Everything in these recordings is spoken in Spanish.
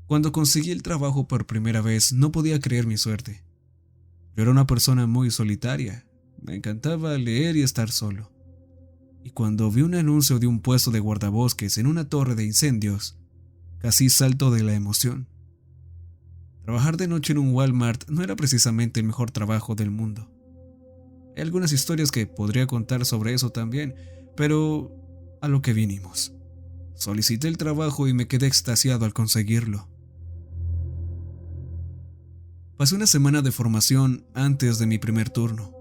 Cuando conseguí el trabajo por primera vez, no podía creer mi suerte. Yo era una persona muy solitaria, me encantaba leer y estar solo. Y cuando vi un anuncio de un puesto de guardabosques en una torre de incendios, casi salto de la emoción. Trabajar de noche en un Walmart no era precisamente el mejor trabajo del mundo. Hay algunas historias que podría contar sobre eso también, pero a lo que vinimos. Solicité el trabajo y me quedé extasiado al conseguirlo. Pasé una semana de formación antes de mi primer turno.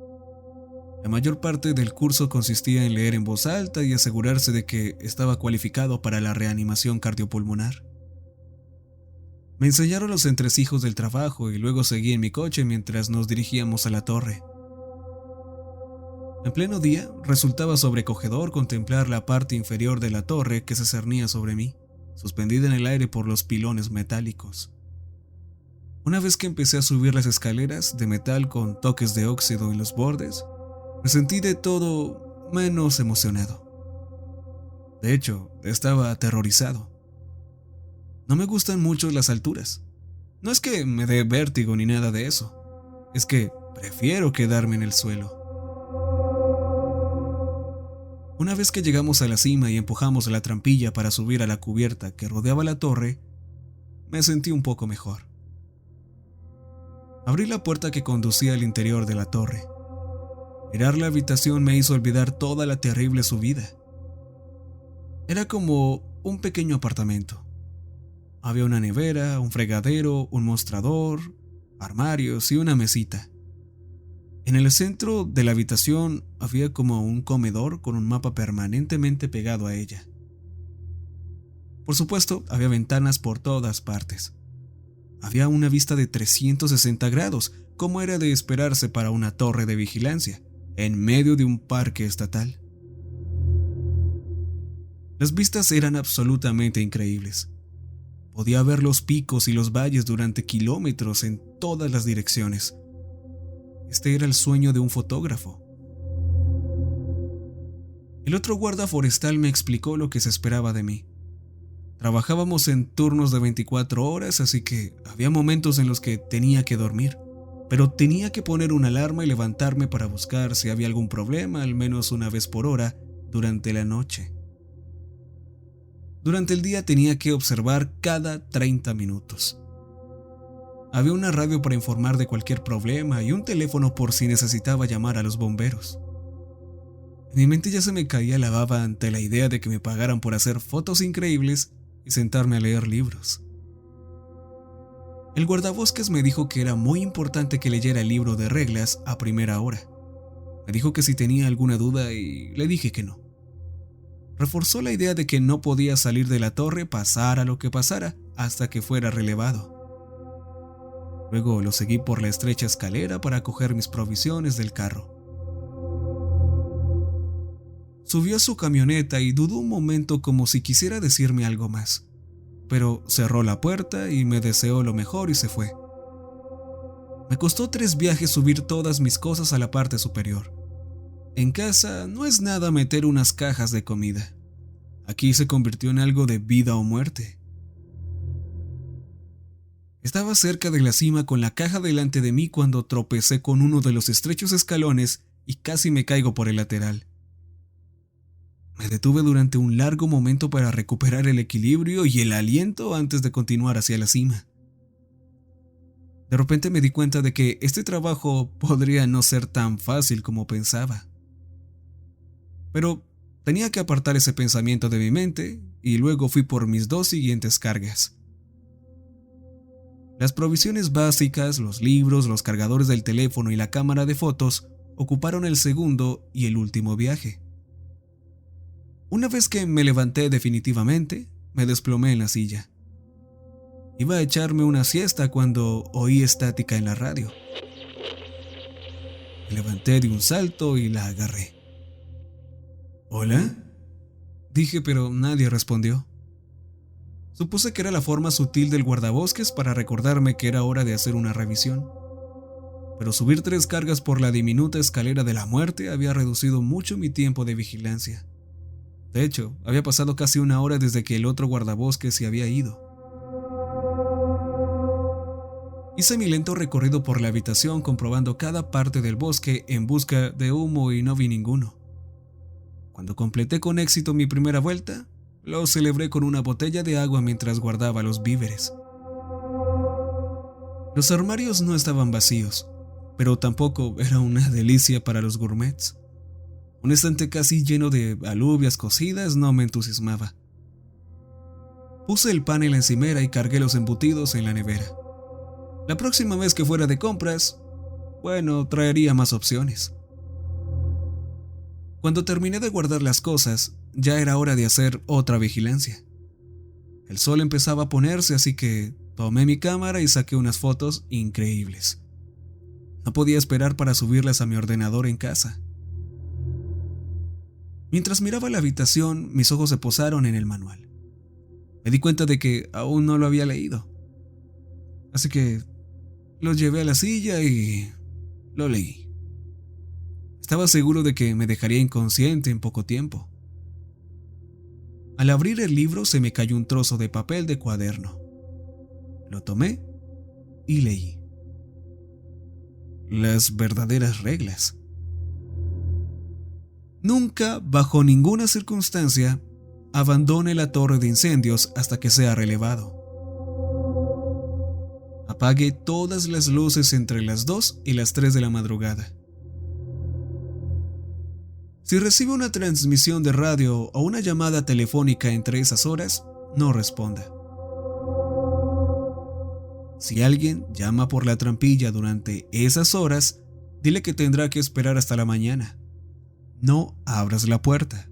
La mayor parte del curso consistía en leer en voz alta y asegurarse de que estaba cualificado para la reanimación cardiopulmonar. Me enseñaron los entresijos del trabajo y luego seguí en mi coche mientras nos dirigíamos a la torre. En pleno día, resultaba sobrecogedor contemplar la parte inferior de la torre que se cernía sobre mí, suspendida en el aire por los pilones metálicos. Una vez que empecé a subir las escaleras de metal con toques de óxido en los bordes, me sentí de todo menos emocionado. De hecho, estaba aterrorizado. No me gustan mucho las alturas. No es que me dé vértigo ni nada de eso. Es que prefiero quedarme en el suelo. Una vez que llegamos a la cima y empujamos la trampilla para subir a la cubierta que rodeaba la torre, me sentí un poco mejor. Abrí la puerta que conducía al interior de la torre. Mirar la habitación me hizo olvidar toda la terrible subida. Era como un pequeño apartamento. Había una nevera, un fregadero, un mostrador, armarios y una mesita. En el centro de la habitación había como un comedor con un mapa permanentemente pegado a ella. Por supuesto, había ventanas por todas partes. Había una vista de 360 grados, como era de esperarse para una torre de vigilancia, en medio de un parque estatal. Las vistas eran absolutamente increíbles. Podía ver los picos y los valles durante kilómetros en todas las direcciones. Este era el sueño de un fotógrafo. El otro guarda forestal me explicó lo que se esperaba de mí. Trabajábamos en turnos de 24 horas, así que había momentos en los que tenía que dormir, pero tenía que poner una alarma y levantarme para buscar si había algún problema al menos una vez por hora durante la noche. Durante el día tenía que observar cada 30 minutos. Había una radio para informar de cualquier problema y un teléfono por si necesitaba llamar a los bomberos. En mi mente ya se me caía la baba ante la idea de que me pagaran por hacer fotos increíbles y sentarme a leer libros. El guardabosques me dijo que era muy importante que leyera el libro de reglas a primera hora. Me dijo que si tenía alguna duda y le dije que no. Reforzó la idea de que no podía salir de la torre pasara lo que pasara hasta que fuera relevado. Luego lo seguí por la estrecha escalera para coger mis provisiones del carro. Subió a su camioneta y dudó un momento como si quisiera decirme algo más, pero cerró la puerta y me deseó lo mejor y se fue. Me costó 3 viajes subir todas mis cosas a la parte superior. En casa no es nada meter unas cajas de comida. Aquí se convirtió en algo de vida o muerte. Estaba cerca de la cima con la caja delante de mí cuando tropecé con uno de los estrechos escalones y casi me caigo por el lateral. Me detuve durante un largo momento para recuperar el equilibrio y el aliento antes de continuar hacia la cima. De repente me di cuenta de que este trabajo podría no ser tan fácil como pensaba. Pero tenía que apartar ese pensamiento de mi mente y luego fui por mis 2 siguientes cargas. Las provisiones básicas, los libros, los cargadores del teléfono y la cámara de fotos ocuparon el segundo y el último viaje. Una vez que me levanté definitivamente, me desplomé en la silla. Iba a echarme una siesta cuando oí estática en la radio. Me levanté de un salto y la agarré. ¿Hola? Dije, pero nadie respondió. Supuse que era la forma sutil del guardabosques para recordarme que era hora de hacer una revisión. Pero subir 3 cargas por la diminuta escalera de la muerte había reducido mucho mi tiempo de vigilancia. De hecho, había pasado casi 1 hora desde que el otro guardabosques se había ido. Hice mi lento recorrido por la habitación comprobando cada parte del bosque en busca de humo y no vi ninguno. Cuando completé con éxito mi primera vuelta, lo celebré con una botella de agua mientras guardaba los víveres. Los armarios no estaban vacíos, pero tampoco era una delicia para los gourmets. Un estante casi lleno de alubias cocidas no me entusiasmaba. Puse el pan en la encimera y cargué los embutidos en la nevera. La próxima vez que fuera de compras, traería más opciones. Cuando terminé de guardar las cosas, ya era hora de hacer otra vigilancia. El sol empezaba a ponerse, así que tomé mi cámara y saqué unas fotos increíbles. No podía esperar para subirlas a mi ordenador en casa. Mientras miraba la habitación, mis ojos se posaron en el manual. Me di cuenta de que aún no lo había leído. Así que lo llevé a la silla y lo leí. Estaba seguro de que me dejaría inconsciente en poco tiempo. Al abrir el libro se me cayó un trozo de papel de cuaderno. Lo tomé y leí. Las verdaderas reglas. Nunca, bajo ninguna circunstancia, abandone la torre de incendios hasta que sea relevado. Apague todas las luces entre las 2 y las 3 de la madrugada. Si recibe una transmisión de radio o una llamada telefónica entre esas horas, no responda. Si alguien llama por la trampilla durante esas horas, dile que tendrá que esperar hasta la mañana. No abras la puerta.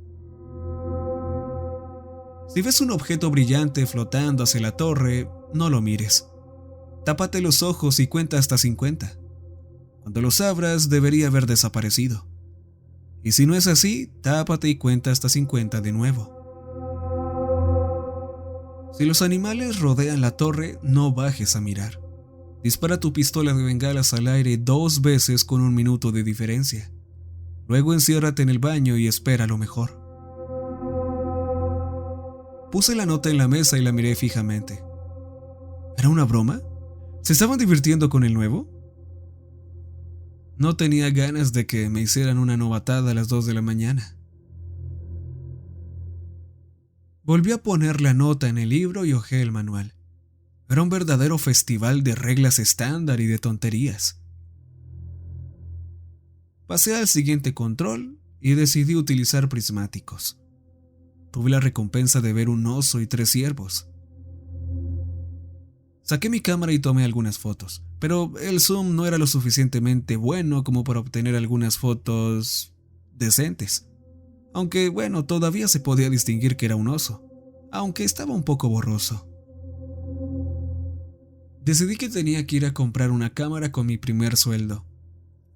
Si ves un objeto brillante flotando hacia la torre, no lo mires. Tápate los ojos y cuenta hasta 50. Cuando los abras, debería haber desaparecido. Y si no es así, tápate y cuenta hasta 50 de nuevo. Si los animales rodean la torre, no bajes a mirar. Dispara tu pistola de bengalas al aire 2 veces con 1 minuto de diferencia. Luego enciérrate en el baño y espera lo mejor. Puse la nota en la mesa y la miré fijamente. ¿Era una broma? ¿Se estaban divirtiendo con el nuevo? No tenía ganas de que me hicieran una novatada a las 2 de la mañana. Volví a poner la nota en el libro y hojeé el manual. Era un verdadero festival de reglas estándar y de tonterías. Pasé al siguiente control y decidí utilizar prismáticos. Tuve la recompensa de ver un oso y 3 ciervos. Saqué mi cámara y tomé algunas fotos, pero el zoom no era lo suficientemente bueno como para obtener algunas fotos decentes. Aunque todavía se podía distinguir que era un oso, aunque estaba un poco borroso. Decidí que tenía que ir a comprar una cámara con mi primer sueldo.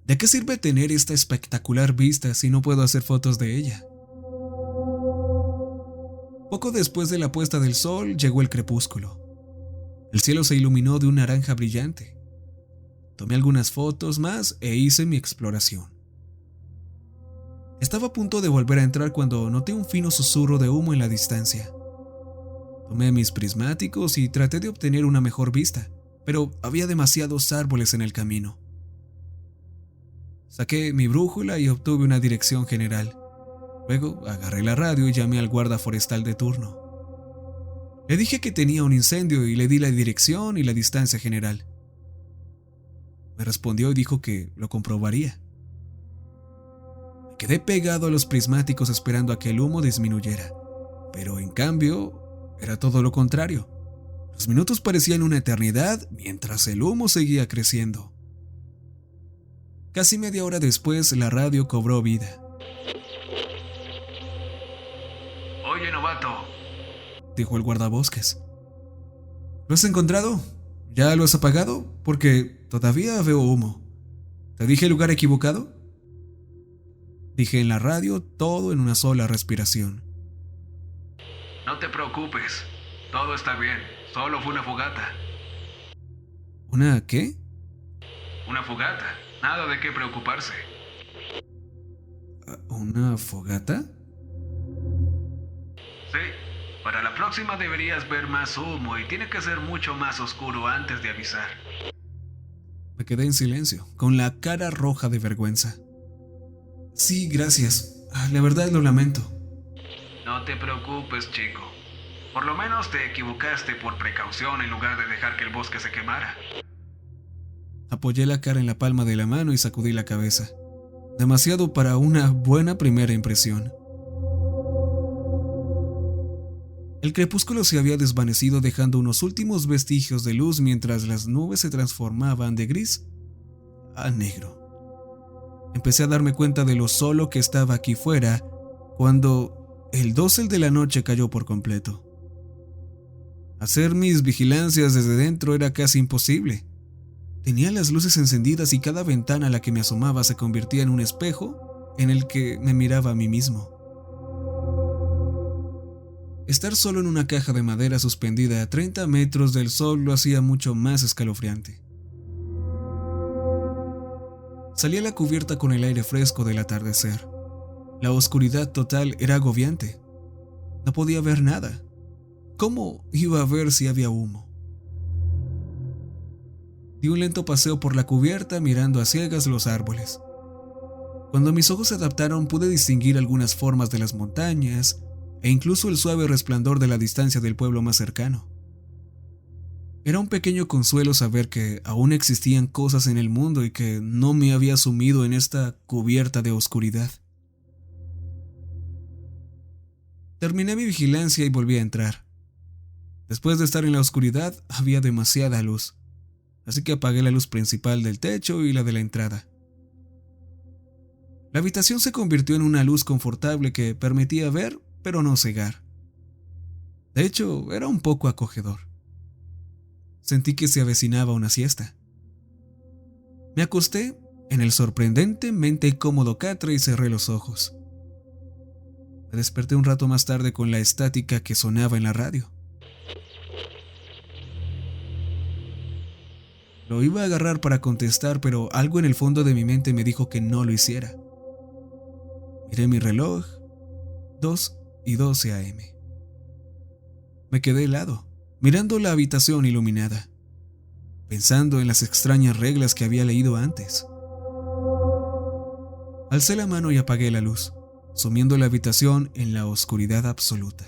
¿De qué sirve tener esta espectacular vista si no puedo hacer fotos de ella? Poco después de la puesta del sol llegó el crepúsculo. El cielo se iluminó de un naranja brillante. Tomé algunas fotos más e hice mi exploración. Estaba a punto de volver a entrar cuando noté un fino susurro de humo en la distancia. Tomé mis prismáticos y traté de obtener una mejor vista, pero había demasiados árboles en el camino. Saqué mi brújula y obtuve una dirección general. Luego agarré la radio y llamé al guarda forestal de turno. Le dije que tenía un incendio y le di la dirección y la distancia general. Me respondió y dijo que lo comprobaría. Me quedé pegado a los prismáticos esperando a que el humo disminuyera, pero en cambio era todo lo contrario. Los minutos parecían una eternidad mientras el humo seguía creciendo. Casi media hora después, la radio cobró vida. Oye, novato, dijo el guardabosques. ¿Lo has encontrado? ¿Ya lo has apagado? Porque todavía veo humo. ¿Te dije el lugar equivocado? Dije en la radio todo en una sola respiración. no te preocupes, todo está bien, solo fue una fogata. ¿Una qué? Una fogata, nada de qué preocuparse. ¿Una fogata? Sí, para la próxima deberías ver más humo y tiene que ser mucho más oscuro antes de avisar. Me quedé en silencio, con la cara roja de vergüenza. Sí, gracias. La verdad lo lamento. No te preocupes, chico. Por lo menos te equivocaste por precaución en lugar de dejar que el bosque se quemara. Apoyé la cara en la palma de la mano y sacudí la cabeza. Demasiado para una buena primera impresión. El crepúsculo se había desvanecido dejando unos últimos vestigios de luz mientras las nubes se transformaban de gris a negro. Empecé a darme cuenta de lo solo que estaba aquí fuera cuando el dosel de la noche cayó por completo. Hacer mis vigilancias desde dentro era casi imposible. Tenía las luces encendidas y cada ventana a la que me asomaba se convertía en un espejo en el que me miraba a mí mismo. Estar solo en una caja de madera suspendida a 30 metros del sol lo hacía mucho más escalofriante. Salí a la cubierta con el aire fresco del atardecer. La oscuridad total era agobiante. No podía ver nada. ¿Cómo iba a ver si había humo? Di un lento paseo por la cubierta mirando a ciegas los árboles. Cuando mis ojos se adaptaron pude distinguir algunas formas de las montañas e incluso el suave resplandor de la distancia del pueblo más cercano. Era un pequeño consuelo saber que aún existían cosas en el mundo y que no me había sumido en esta cubierta de oscuridad. Terminé mi vigilancia y volví a entrar. Después de estar en la oscuridad había demasiada luz, así que apagué la luz principal del techo y la de la entrada. La habitación se convirtió en una luz confortable que permitía ver, pero no cegar. De hecho, era un poco acogedor. Sentí que se avecinaba una siesta. Me acosté en el sorprendentemente cómodo catre y cerré los ojos. Me desperté un rato más tarde con la estática que sonaba en la radio. Lo iba a agarrar para contestar, pero algo en el fondo de mi mente me dijo que no lo hiciera. Miré mi reloj, 2:12 AM. Me quedé helado, mirando la habitación iluminada, pensando en las extrañas reglas que había leído antes. Alcé la mano y apagué la luz, sumiendo la habitación en la oscuridad absoluta.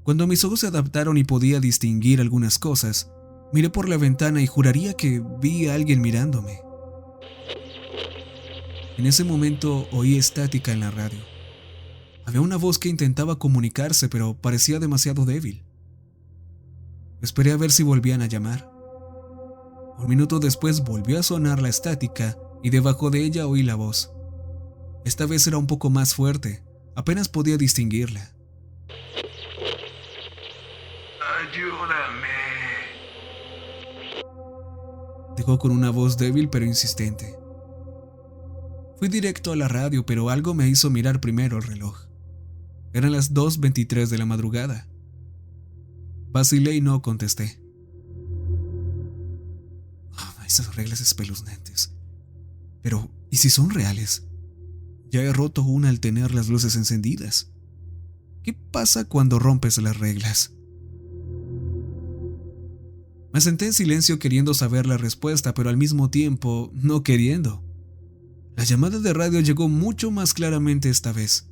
Cuando mis ojos se adaptaron y podía distinguir algunas cosas, miré por la ventana y juraría que vi a alguien mirándome. En ese momento oí estática en la radio. Había una voz que intentaba comunicarse, pero parecía demasiado débil. Esperé a ver si volvían a llamar. Un minuto después volvió a sonar la estática y debajo de ella oí la voz. Esta vez era un poco más fuerte, apenas podía distinguirla. Ayúdame. Dijo con una voz débil pero insistente. Fui directo a la radio, pero algo me hizo mirar primero el reloj. Eran las 2:23 de la madrugada. Vacilé y no contesté. Esas reglas espeluznantes. Pero, ¿y si son reales? Ya he roto una al tener las luces encendidas. ¿Qué pasa cuando rompes las reglas? Me senté en silencio queriendo saber la respuesta, pero al mismo tiempo no queriendo. La llamada de radio llegó mucho más claramente esta vez.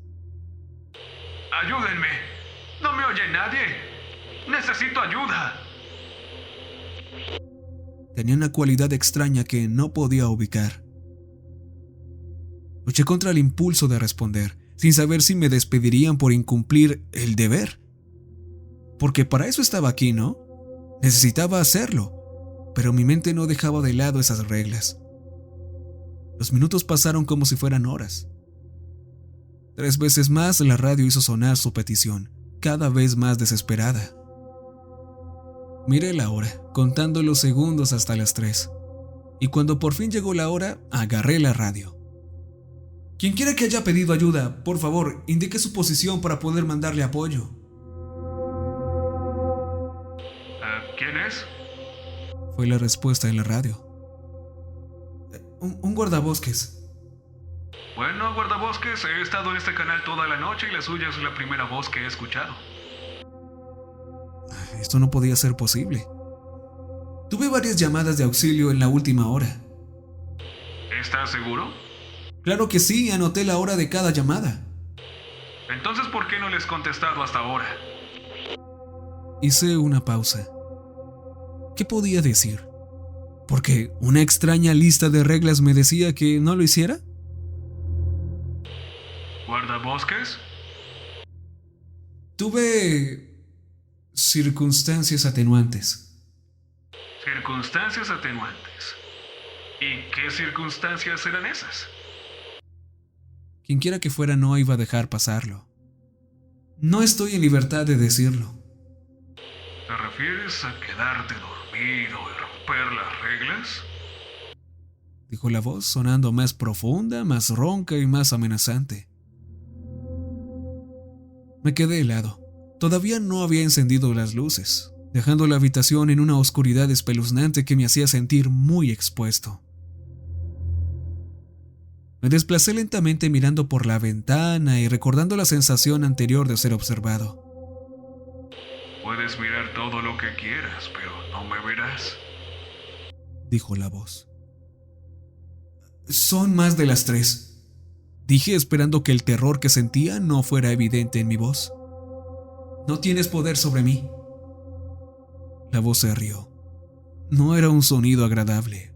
¡Ayúdenme! ¡No me oye nadie! ¡Necesito ayuda! Tenía una cualidad extraña que no podía ubicar. Luché contra el impulso de responder, sin saber si me despedirían por incumplir el deber. Porque para eso estaba aquí, ¿no? Necesitaba hacerlo, pero mi mente no dejaba de lado esas reglas. Los minutos pasaron como si fueran horas. 3 veces más la radio hizo sonar su petición, cada vez más desesperada. Miré la hora, contando los segundos hasta las 3. Y cuando por fin llegó la hora, agarré la radio. Quien quiera que haya pedido ayuda, por favor, indique su posición para poder mandarle apoyo. ¿Quién es? Fue la respuesta en la radio. Un guardabosques. Bueno, guardabosques, he estado en este canal toda la noche y la suya es la primera voz que he escuchado. Esto no podía ser posible. Tuve varias llamadas de auxilio en la última hora. ¿Estás seguro? Claro que sí, anoté la hora de cada llamada. Entonces, ¿por qué no les he contestado hasta ahora? Hice una pausa. ¿Qué podía decir? ¿Porque una extraña lista de reglas me decía que no lo hiciera? ¿Guardabosques? Tuve circunstancias atenuantes. Circunstancias atenuantes. ¿Y qué circunstancias eran esas? Quienquiera que fuera no iba a dejar pasarlo. No estoy en libertad de decirlo. ¿Te refieres a quedarte dormido y romper las reglas? Dijo la voz, sonando más profunda, más ronca y más amenazante. Me quedé helado. Todavía no había encendido las luces, dejando la habitación en una oscuridad espeluznante que me hacía sentir muy expuesto. Me desplacé lentamente mirando por la ventana y recordando la sensación anterior de ser observado. Puedes mirar todo lo que quieras, pero no me verás, dijo la voz. Son más de las 3, dije esperando que el terror que sentía no fuera evidente en mi voz. No tienes poder sobre mí. La voz se rió. No era un sonido agradable.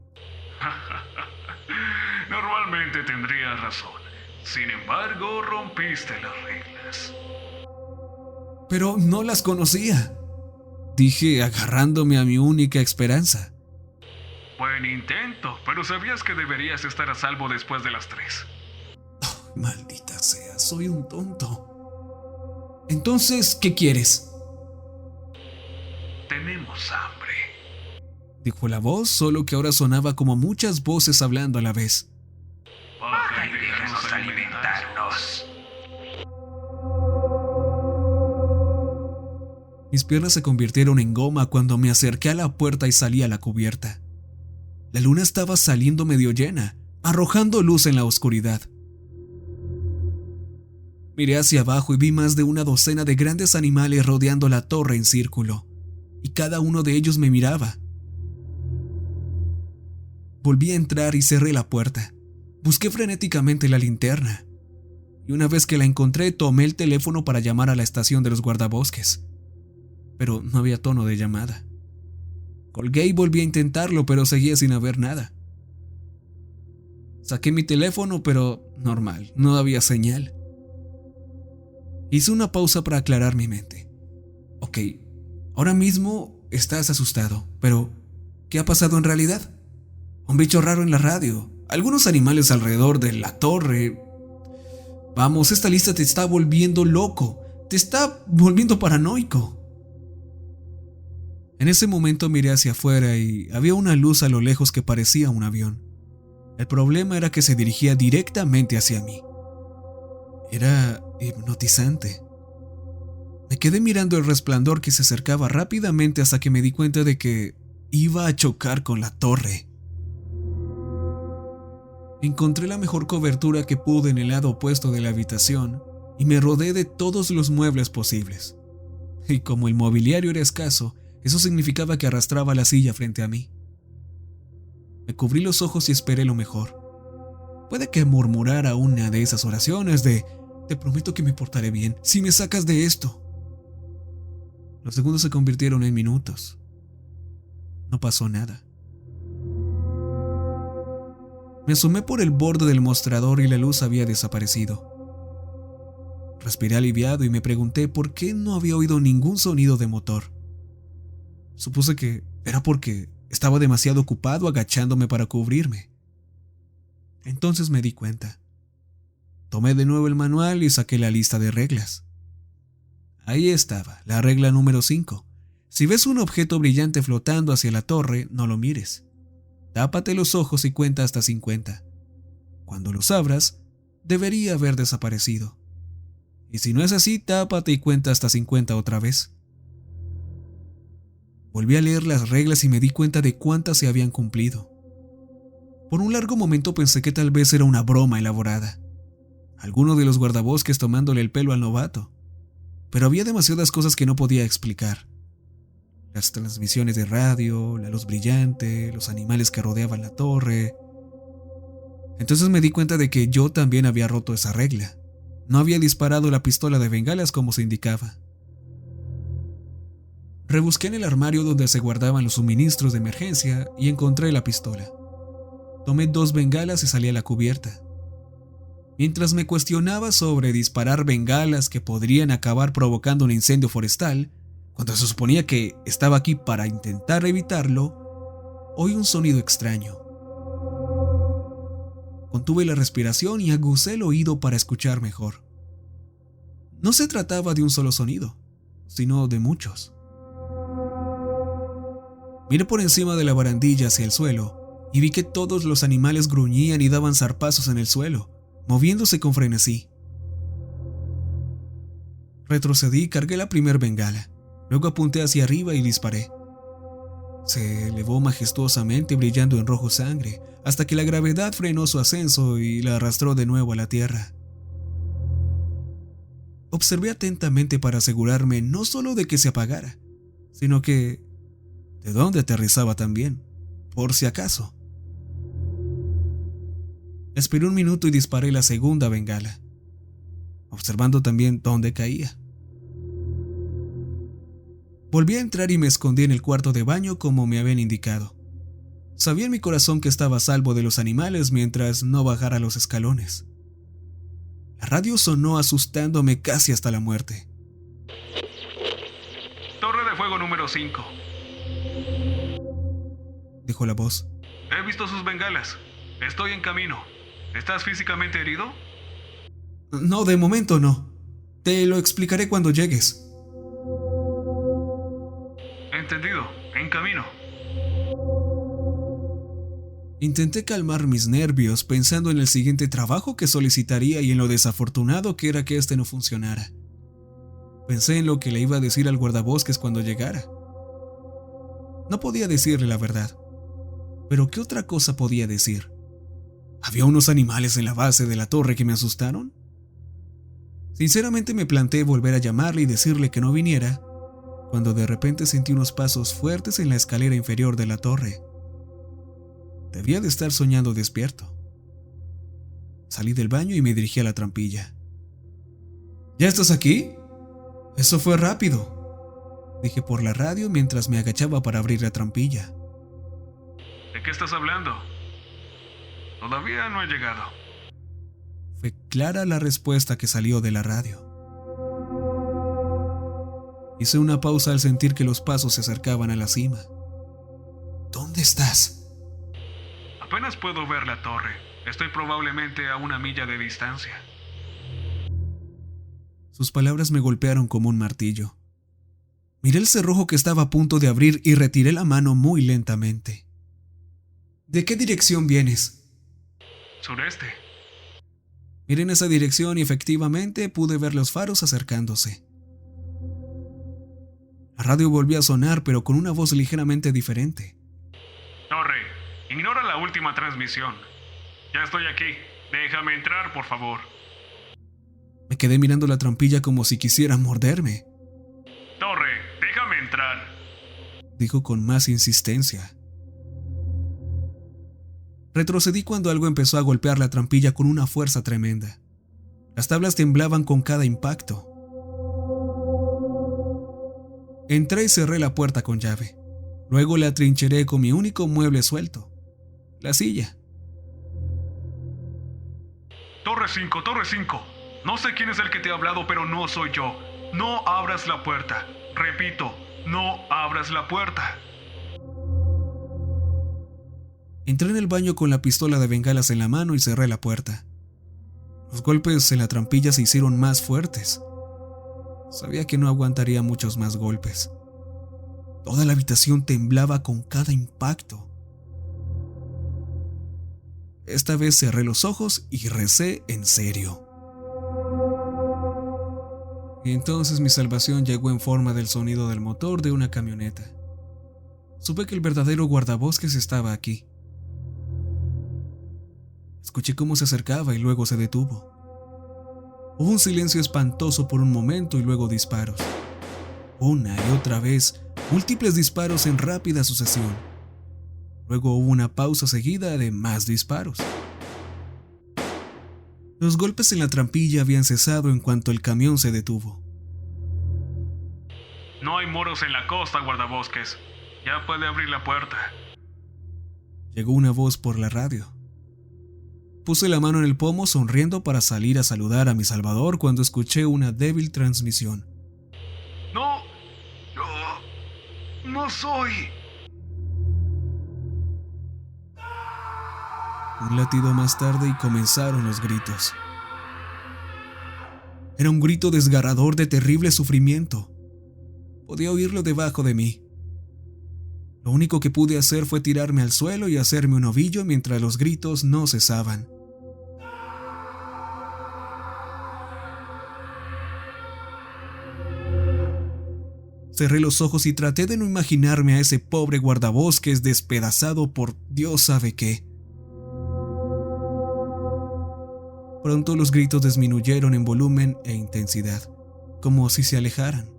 Normalmente tendrías razón. Sin embargo, rompiste las reglas. Pero no las conocía, dije agarrándome a mi única esperanza. Buen intento, pero sabías que deberías estar a salvo después de las 3. Oh, maldita sea, soy un tonto. Entonces, ¿qué quieres? Tenemos hambre, dijo la voz, solo que ahora sonaba como muchas voces hablando a la vez. Baja y déjanos alimentarnos. Mis piernas se convirtieron en goma cuando me acerqué a la puerta y salí a la cubierta. La luna estaba saliendo medio llena, arrojando luz en la oscuridad. Miré hacia abajo y vi más de una docena de grandes animales rodeando la torre en círculo, y cada uno de ellos me miraba. Volví a entrar y cerré la puerta. Busqué frenéticamente la linterna, y una vez que la encontré tomé el teléfono para llamar a la estación de los guardabosques, pero no había tono de llamada. Colgué y volví a intentarlo, pero seguía sin haber nada. Saqué mi teléfono, pero normal, no había señal. Hice una pausa para aclarar mi mente. Ok, ahora mismo estás asustado, pero ¿qué ha pasado en realidad? Un bicho raro en la radio, algunos animales alrededor de la torre. Vamos, esta lista te está volviendo loco, te está volviendo paranoico. En ese momento miré hacia afuera y había una luz a lo lejos que parecía un avión. El problema era que se dirigía directamente hacia mí. Era hipnotizante. Me quedé mirando el resplandor que se acercaba rápidamente hasta que me di cuenta de que iba a chocar con la torre. Encontré la mejor cobertura que pude en el lado opuesto de la habitación y me rodeé de todos los muebles posibles. Y como el mobiliario era escaso, eso significaba que arrastraba la silla frente a mí. Me cubrí los ojos y esperé lo mejor. Puede que murmurara una de esas oraciones de «Te prometo que me portaré bien si me sacas de esto». Los segundos se convirtieron en minutos. No pasó nada. Me asomé por el borde del mostrador y la luz había desaparecido. Respiré aliviado y me pregunté por qué no había oído ningún sonido de motor. Supuse que era porque estaba demasiado ocupado agachándome para cubrirme. Entonces me di cuenta. Tomé de nuevo el manual y saqué la lista de reglas. Ahí estaba, la regla número 5. Si ves un objeto brillante flotando hacia la torre, no lo mires. Tápate los ojos y cuenta hasta 50. Cuando los abras, debería haber desaparecido. Y si no es así, tápate y cuenta hasta 50 otra vez. Volví a leer las reglas y me di cuenta de cuántas se habían cumplido. Por un largo momento pensé que tal vez era una broma elaborada. Alguno de los guardabosques tomándole el pelo al novato. Pero había demasiadas cosas que no podía explicar. las transmisiones de radio, la luz brillante, los animales que rodeaban la torre. Entonces me di cuenta de que yo también había roto esa regla. No había disparado la pistola de bengalas como se indicaba. Rebusqué en el armario donde se guardaban los suministros de emergencia y encontré la pistola. Tomé 2 bengalas y salí a la cubierta. Mientras me cuestionaba sobre disparar bengalas que podrían acabar provocando un incendio forestal, cuando se suponía que estaba aquí para intentar evitarlo, oí un sonido extraño. Contuve la respiración y aguzé el oído para escuchar mejor. No se trataba de un solo sonido, sino de muchos. Miré por encima de la barandilla hacia el suelo y vi que todos los animales gruñían y daban zarpazos en el suelo, moviéndose con frenesí. Retrocedí y cargué la primer bengala. Luego apunté hacia arriba y disparé. Se elevó majestuosamente brillando en rojo sangre, hasta que la gravedad frenó su ascenso y la arrastró de nuevo a la tierra. Observé atentamente para asegurarme no solo de que se apagara, sino que de dónde aterrizaba también, por si acaso. Esperé un minuto y disparé la segunda bengala, observando también dónde caía. Volví a entrar y me escondí en el cuarto de baño como me habían indicado. Sabía en mi corazón que estaba a salvo de los animales mientras no bajara los escalones. La radio sonó asustándome casi hasta la muerte. Torre de fuego número 5. Dijo la voz. He visto sus bengalas. Estoy en camino. ¿Estás físicamente herido? No, de momento no. Te lo explicaré cuando llegues. Entendido. En camino. Intenté calmar mis nervios pensando en el siguiente trabajo que solicitaría y en lo desafortunado que era que este no funcionara. Pensé en lo que le iba a decir al guardabosques cuando llegara. No podía decirle la verdad. Pero ¿qué otra cosa podía decir? ¿Había unos animales en la base de la torre que me asustaron? Sinceramente me planteé volver a llamarle y decirle que no viniera, cuando de repente sentí unos pasos fuertes en la escalera inferior de la torre. Debía de estar soñando despierto. Salí del baño y me dirigí a la trampilla. ¿Ya estás aquí? Eso fue rápido, dije por la radio mientras me agachaba para abrir la trampilla. ¿De qué estás hablando? Todavía no he llegado. Fue clara la respuesta que salió de la radio. Hice una pausa al sentir que los pasos se acercaban a la cima. ¿Dónde estás? Apenas puedo ver la torre. Estoy probablemente a 1 milla de distancia. Sus palabras me golpearon como un martillo. Miré el cerrojo que estaba a punto de abrir y retiré la mano muy lentamente. ¿De qué dirección vienes? Sureste. Miré en esa dirección y efectivamente pude ver los faros acercándose. La radio volvió a sonar, pero con una voz ligeramente diferente. Torre, ignora la última transmisión. Ya estoy aquí. Déjame entrar, por favor. Me quedé mirando la trampilla como si quisiera morderme. Torre, déjame entrar, dijo con más insistencia. Retrocedí cuando algo empezó a golpear la trampilla con una fuerza tremenda. Las tablas temblaban con cada impacto. Entré y cerré la puerta con llave. Luego la atrincheré con mi único mueble suelto, la silla. Torre 5, Torre 5. No sé quién es el que te ha hablado, pero no soy yo. No abras la puerta. Repito, no abras la puerta. Entré en el baño con la pistola de bengalas en la mano y cerré la puerta. Los golpes en la trampilla se hicieron más fuertes. Sabía que no aguantaría muchos más golpes. Toda la habitación temblaba con cada impacto. Esta vez cerré los ojos y recé en serio. Y entonces mi salvación llegó en forma del sonido del motor de una camioneta. Supe que el verdadero guardabosques estaba aquí. Escuché cómo se acercaba y luego se detuvo. Hubo un silencio espantoso por un momento y luego disparos. Una y otra vez, múltiples disparos en rápida sucesión. Luego hubo una pausa seguida de más disparos. Los golpes en la trampilla habían cesado en cuanto el camión se detuvo. No hay moros en la costa, guardabosques. Ya puede abrir la puerta. Llegó una voz por la radio. Puse la mano en el pomo sonriendo para salir a saludar a mi salvador cuando escuché una débil transmisión. No, yo no soy. Un latido más tarde y comenzaron los gritos. Era un grito desgarrador de terrible sufrimiento. Podía oírlo debajo de mí. Lo único que pude hacer fue tirarme al suelo y hacerme un ovillo mientras los gritos no cesaban. Cerré los ojos y traté de no imaginarme a ese pobre guardabosques despedazado por Dios sabe qué. Pronto los gritos disminuyeron en volumen e intensidad, como si se alejaran.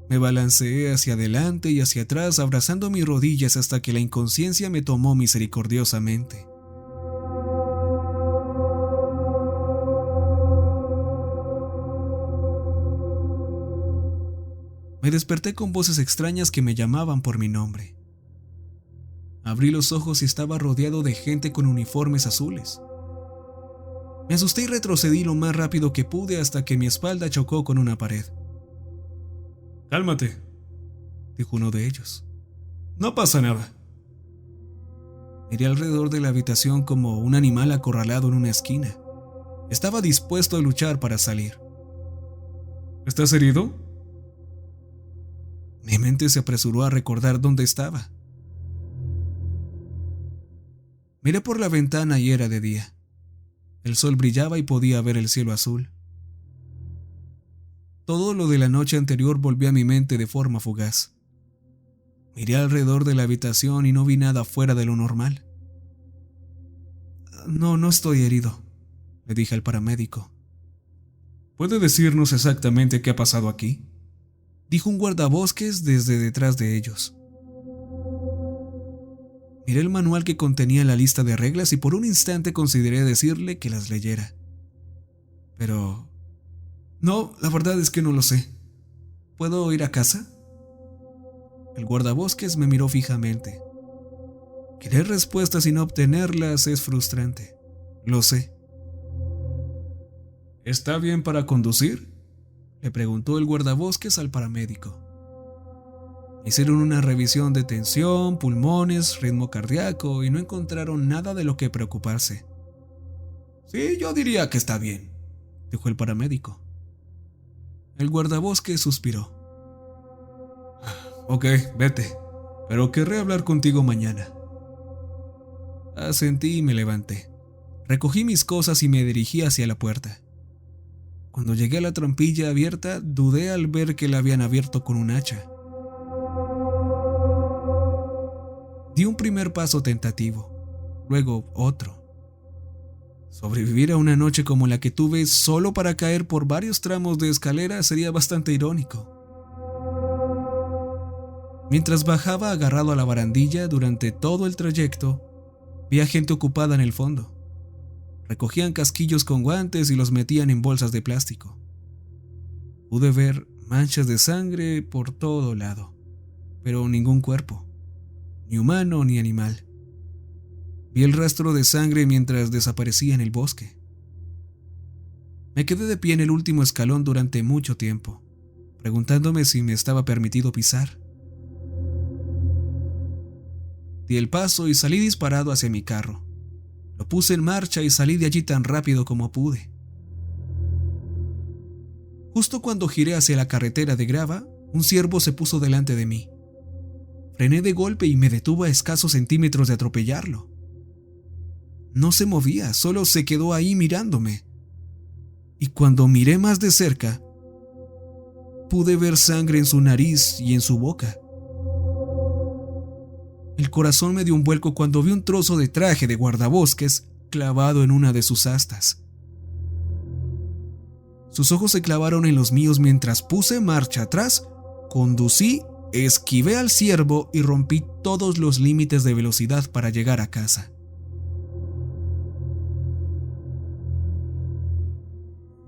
Me balanceé hacia adelante y hacia atrás, abrazando mis rodillas hasta que la inconsciencia me tomó misericordiosamente. Me desperté con voces extrañas que me llamaban por mi nombre. Abrí los ojos y estaba rodeado de gente con uniformes azules. Me asusté y retrocedí lo más rápido que pude hasta que mi espalda chocó con una pared. «Cálmate», dijo uno de ellos. «No pasa nada». Miré alrededor de la habitación como un animal acorralado en una esquina. Estaba dispuesto a luchar para salir. «¿Estás herido?». Mi mente se apresuró a recordar dónde estaba. Miré por la ventana y era de día. El sol brillaba y podía ver el cielo azul. Todo lo de la noche anterior volvió a mi mente de forma fugaz. Miré alrededor de la habitación y no vi nada fuera de lo normal. No estoy herido», le dije al paramédico. «¿Puede decirnos exactamente qué ha pasado aquí?», dijo un guardabosques desde detrás de ellos. Miré el manual que contenía la lista de reglas y por un instante consideré decirle que las leyera. Pero... «No, la verdad es que no lo sé. ¿Puedo ir a casa?». El guardabosques me miró fijamente. Querer respuestas y no obtenerlas es frustrante. Lo sé. «¿Está bien para conducir?», le preguntó el guardabosques al paramédico. Hicieron una revisión de tensión, pulmones, ritmo cardíaco y no encontraron nada de lo que preocuparse. «Sí, yo diría que está bien», dijo el paramédico. El guardabosques suspiró. «Ok, vete, pero querré hablar contigo mañana». Asentí y me levanté. Recogí mis cosas y me dirigí hacia la puerta. Cuando llegué a la trampilla abierta, dudé al ver que la habían abierto con un hacha. Di un primer paso tentativo, luego otro. Sobrevivir a una noche como la que tuve solo para caer por varios tramos de escalera sería bastante irónico. Mientras bajaba agarrado a la barandilla durante todo el trayecto, vi a gente ocupada en el fondo. Recogían casquillos con guantes y los metían en bolsas de plástico. Pude ver manchas de sangre por todo lado, pero ningún cuerpo, ni humano ni animal. Vi el rastro de sangre mientras desaparecía en el bosque. Me quedé de pie en el último escalón durante mucho tiempo, preguntándome si me estaba permitido pisar. Di el paso y salí disparado hacia mi carro. Lo puse en marcha y salí de allí tan rápido como pude. Justo cuando giré hacia la carretera de grava, un ciervo se puso delante de mí. Frené de golpe y me detuvo a escasos centímetros de atropellarlo. No se movía, solo se quedó ahí mirándome. Y cuando miré más de cerca, pude ver sangre en su nariz y en su boca. El corazón me dio un vuelco cuando vi un trozo de traje de guardabosques clavado en una de sus astas. Sus ojos se clavaron en los míos mientras puse marcha atrás, conducí Esquivé al ciervo y rompí todos los límites de velocidad para llegar a casa.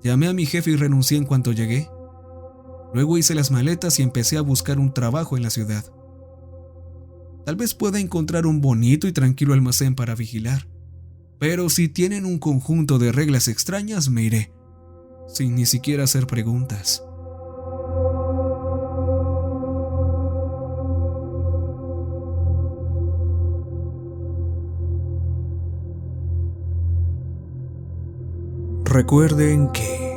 Llamé a mi jefe y renuncié en cuanto llegué. Luego hice las maletas y empecé a buscar un trabajo en la ciudad. Tal vez pueda encontrar un bonito y tranquilo almacén para vigilar, pero si tienen un conjunto de reglas extrañas me iré, sin ni siquiera hacer preguntas. Recuerden que